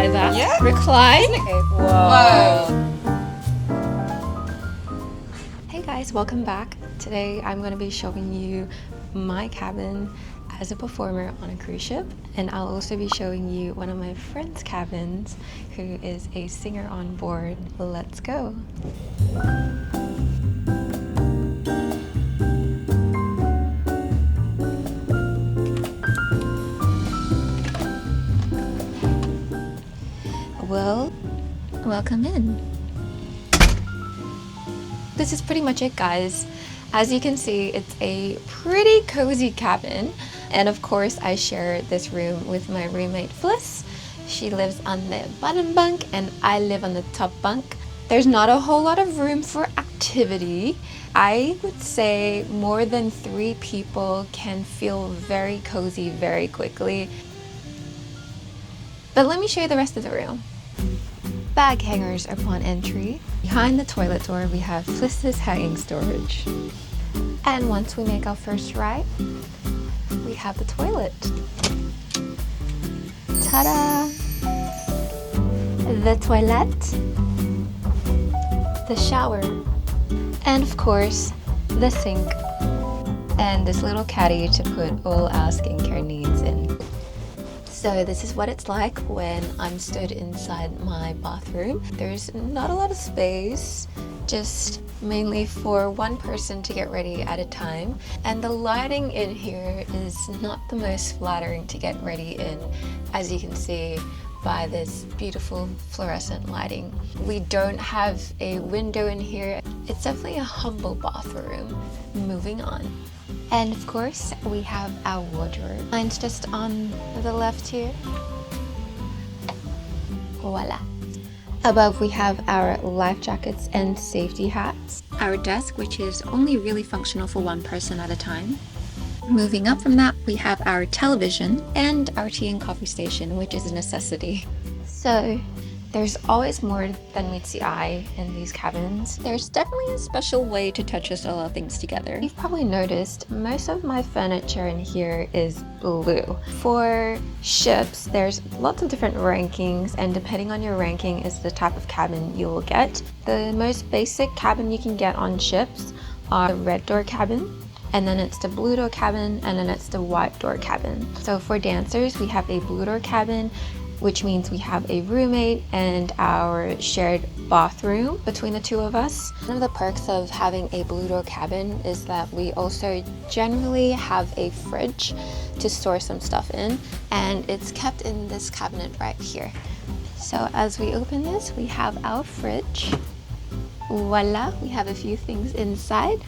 try that. Yeah. Recline. Okay. Whoa. Hey guys, welcome back. Today I'm going to be showing you my cabin as a performer on a cruise ship, and I'll also be showing you one of my friend's cabins who is a singer on board. Let's go. Well, welcome in. This is pretty much it, guys. As you can see, it's a pretty cozy cabin, and of course I share this room with my roommate Fliss. She lives on the bottom bunk and I live on the top bunk. There's not a whole lot of room for activity. I would say more than 3 people can feel very cozy very quickly. But let me show you the rest of the room. Bag hangers upon entry. Behind the toilet door, we have Fliss's hanging storage. And once we make our first right, we have the toilet. Ta-da! The toilet, the shower, and of course, the sink, and this little caddy to put all our skincare needs in. So this is what it's like when I'm stood inside my bathroom. There's not a lot of space, just mainly for one person to get ready at a time. And the lighting in here is not the most flattering to get ready in, as you can see by this beautiful fluorescent lighting. We don't have a window in here. It's definitely a humble bathroom. Moving on. And of course, we have our wardrobe. Mine's just on the left here. Voila. Above, we have our life jackets and safety hats. Our desk, which is only really functional for one person at a time. Moving up from that, we have our television and our tea and coffee station, which is a necessity. So, there's always more than meets the eye in these cabins. There's definitely a special way to touch us all things together. You've probably noticed most of my furniture in here is blue. For ships, there's lots of different rankings, and depending on your ranking is the type of cabin you will get. The most basic cabin you can get on ships are the red door cabin, and then it's the blue door cabin, and then it's the white door cabin. So for dancers, we have a blue door cabin, which means we have a roommate and our shared bathroom between the two of us. One of the perks of having a blue door cabin is that we also generally have a fridge to store some stuff in, and it's kept in this cabinet right here. So as we open this, we have our fridge. Voila, we have a few things inside.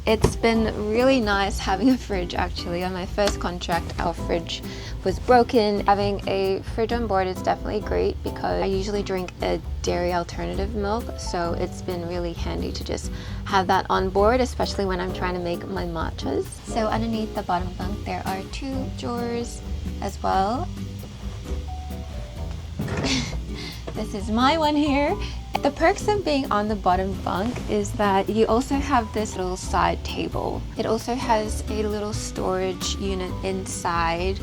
It's been really nice having a fridge actually. On my first contract, our fridge was broken. Having a fridge on board is definitely great because I usually drink a dairy alternative milk, so it's been really handy to just have that on board, especially when I'm trying to make my matchas. So underneath the bottom bunk, there are 2 drawers as well. This is my one here. The perks of being on the bottom bunk is that you also have this little side table. It also has a little storage unit inside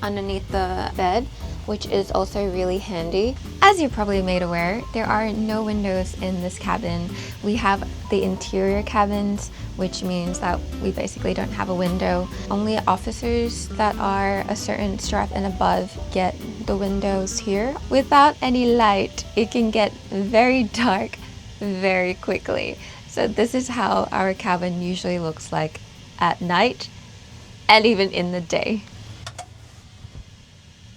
underneath the bed, which is also really handy. As you're probably made aware, there are no windows in this cabin. We have the interior cabins, which means that we basically don't have a window. Only officers that are a certain strap and above get the windows here. Without any light, it can get very dark very quickly. So this is how our cabin usually looks like at night and even in the day.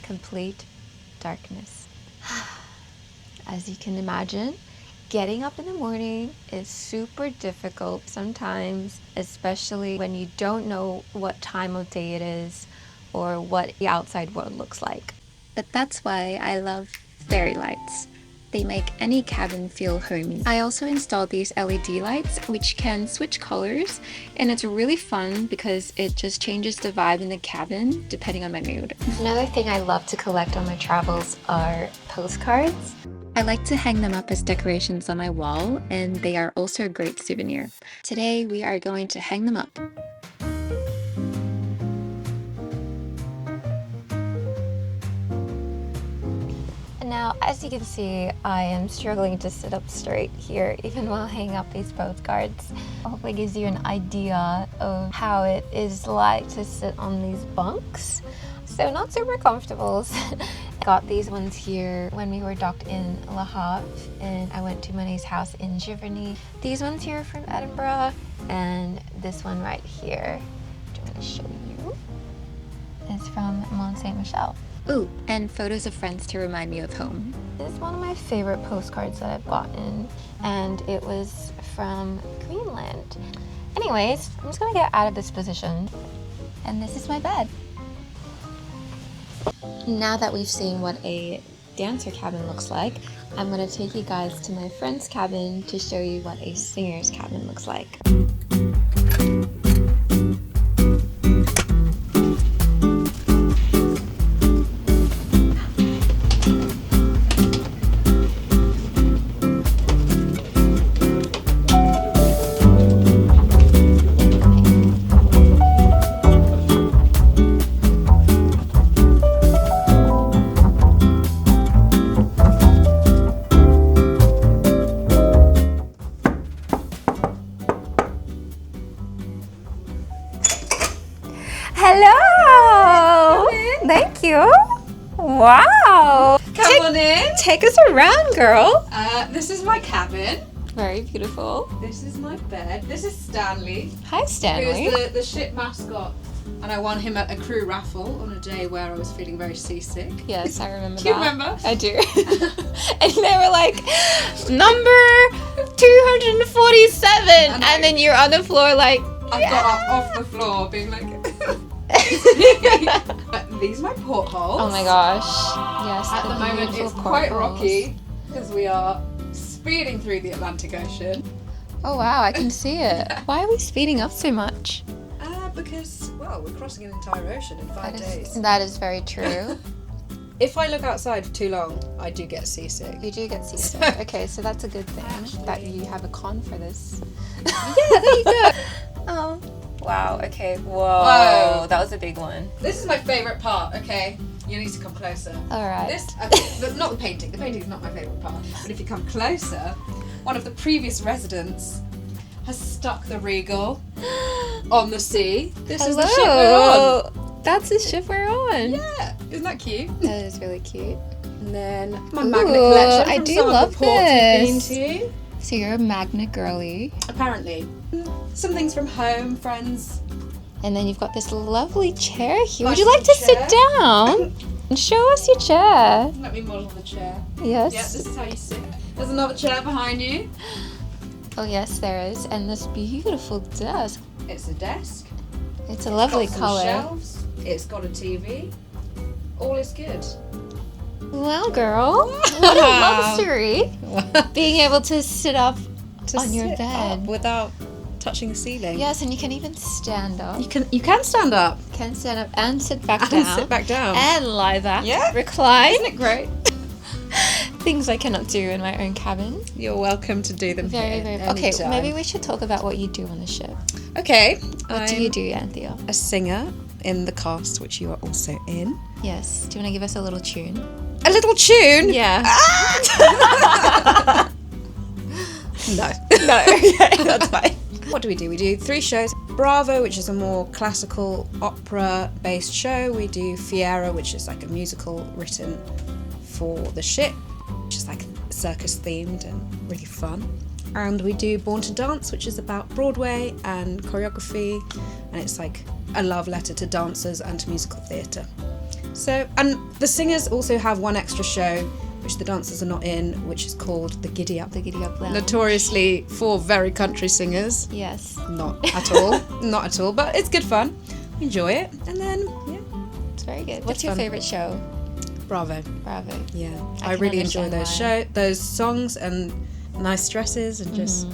Complete darkness. As you can imagine, getting up in the morning is super difficult sometimes, especially when you don't know what time of day it is or what the outside world looks like. But that's why I love fairy lights. They make any cabin feel homey. I also installed these LED lights, which can switch colors, and it's really fun because it just changes the vibe in the cabin depending on my mood. Another thing I love to collect on my travels are postcards. I like to hang them up as decorations on my wall, and they are also a great souvenir. Today we are going to hang them up. Now, as you can see, I am struggling to sit up straight here, even while hanging up these both guards. I hope it gives you an idea of how it is like to sit on these bunks. So not super comfortable. Got these ones here when we were docked in Le Havre, and I went to Monet's house in Giverny. These ones here are from Edinburgh, and this one right here, which I'm going to show you, is from Mont Saint Michel. Ooh, and photos of friends to remind me of home. This is one of my favorite postcards that I've gotten, and it was from Greenland. Anyways, I'm just gonna get out of this position, and this is my bed. Now that we've seen what a dancer cabin looks like, I'm gonna take you guys to my friend's cabin to show you what a singer's cabin looks like. Hello! Thank you. Wow! Come on in. Take us around, girl. This is my cabin. Very beautiful. This is my bed. This is Stanley. Hi, Stanley. Who's the ship mascot. And I won him at a crew raffle on a day where I was feeling very seasick. Yes, I remember Do you that. remember? I do. And they were like, number 247. And then you're on the floor like, I got up off the floor being like... These are my portholes. oh my gosh. Yes, At the moment beautiful it's quite portholes. rocky because we are speeding through the Atlantic Ocean. Oh wow, I can see it. Why are we speeding up so much? Because, well, we're crossing an entire ocean in 5 days. That is very true. If I look outside for too long, I do get seasick. You do get seasick. Okay, so that's a good thing that you have a con for this. Yeah, there you go. Oh. Wow, okay. Whoa. Whoa. That was a big one. This is my favourite part, okay? You need to come closer. Alright. This, not the painting. The painting is not my favourite part. But if you come closer, one of the previous residents has stuck the Regal on the sea. This is the ship we're on. That's the ship we're on. Yeah, isn't that cute? That is really cute. And then my magnet collection from I do some love of the ports we've this. been to. So you're a magnet girly. Apparently. Some things from home, friends. And then you've got this lovely chair here. Would Nice you like to little sit chair. down and show us your chair? Let me model the chair. Yes. Yeah, this is how you sit. There's another chair behind you. Oh yes, there is. And this beautiful desk. It's a desk. It's a lovely Got some color. shelves. It's got a TV. All is good. Well, girl, what a luxury. Being able to sit up on your bed. without touching the ceiling. Yes, and you can even stand up. You can stand up Can stand up and sit back and down. sit back down. And lie back. Yeah. Recline. Isn't it great? Things I cannot do in my own cabin. You're welcome to do them Very, here. very. Okay, anytime. maybe we should talk about what you do on the ship. Okay. What do you do, Anthea? A singer in the cast, which you are also in. Yes. Do you want to give us a little tune? A little tune? Yeah. No. No. Okay, That's fine. What do? We do 3 shows. Bravo, which is a more classical opera-based show. We do Fiera, which is like a musical written for the ship, which is like circus-themed and really fun. And we do Born to Dance, which is about Broadway and choreography, and it's like a love letter to dancers and to musical theatre. So, and the singers also have one extra show, which the dancers are not in, which is called The Giddy Up. The Giddy Up Lounge. Notoriously for very country singers. Yes. Not at all. Not at all, but it's good fun. Enjoy it. And then, yeah, It's very good. What's your fun. favorite show? Bravo. Bravo. Yeah, I I can really enjoy understand those songs and nice dresses and just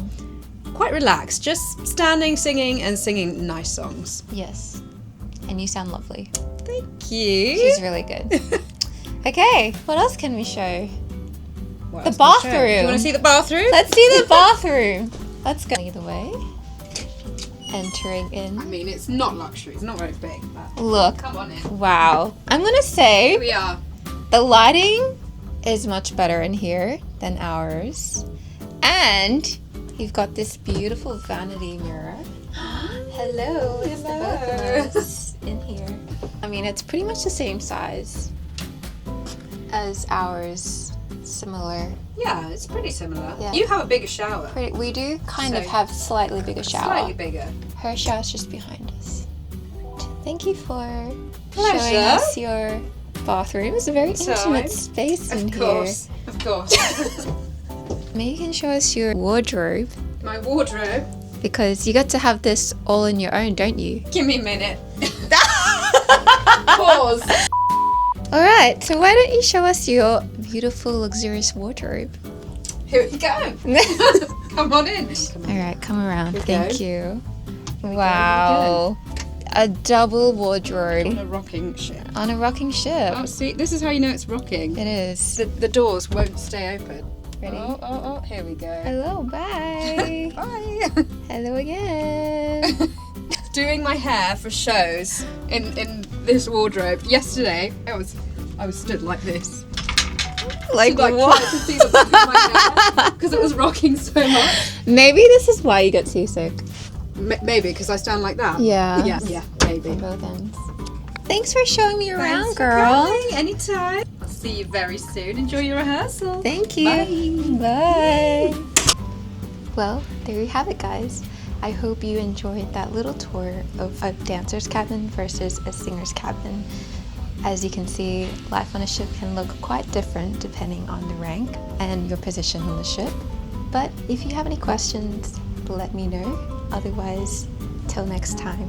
quite relaxed. Just standing, singing and singing nice songs. Yes. And you sound lovely. Thank you. She's really good. Okay, what else can we show? What The else can I show? bathroom. Do you want to see the bathroom? Let's see the bathroom. Let's go either way. Entering I in. mean, it's not luxury. It's not very big, but Look. come on in. Wow. I'm gonna Here say we are. the lighting is much better in here than ours. And you've got this beautiful vanity mirror. Hello, it's the both of us in here. I mean, it's pretty much the same size as ours. Similar. Yeah, it's pretty similar. Yeah. You have a bigger shower. We do kind of So- have slightly bigger shower. Slightly bigger. Her shower's just behind us. Thank you for Pleasure. showing us your bathroom. It's a very Time. intimate space in Of course. here. Maybe you can show us your wardrobe, My wardrobe. because you get to have this all on your own, don't you? Give me a minute. Pause. Alright, so why don't you show us your beautiful, luxurious wardrobe? Here we go. Come on in. Alright, come around. Here we Thank go. you. Wow. A double wardrobe On a rocking ship. on a rocking ship. Oh, see, this is how you know it's rocking. It is. The doors won't stay open. Ready? Oh, here we go. Hello, bye. Bye. Hello again. Doing my hair for shows in this wardrobe. Yesterday, I was stood like this. Like Trying to see the back of my hair because it was rocking so much. Maybe this is why you get seasick. Maybe because I stand like that. Yeah. Yeah, maybe. On both ends. Thanks for showing me around, Thanks for girl. coming. Anytime. I'll see you very soon. Enjoy your rehearsal. Thank you. Bye. Well, there you have it, guys. I hope you enjoyed that little tour of a dancer's cabin versus a singer's cabin. As you can see, life on a ship can look quite different depending on the rank and your position on the ship. But if you have any questions, let me know. Otherwise, till next time.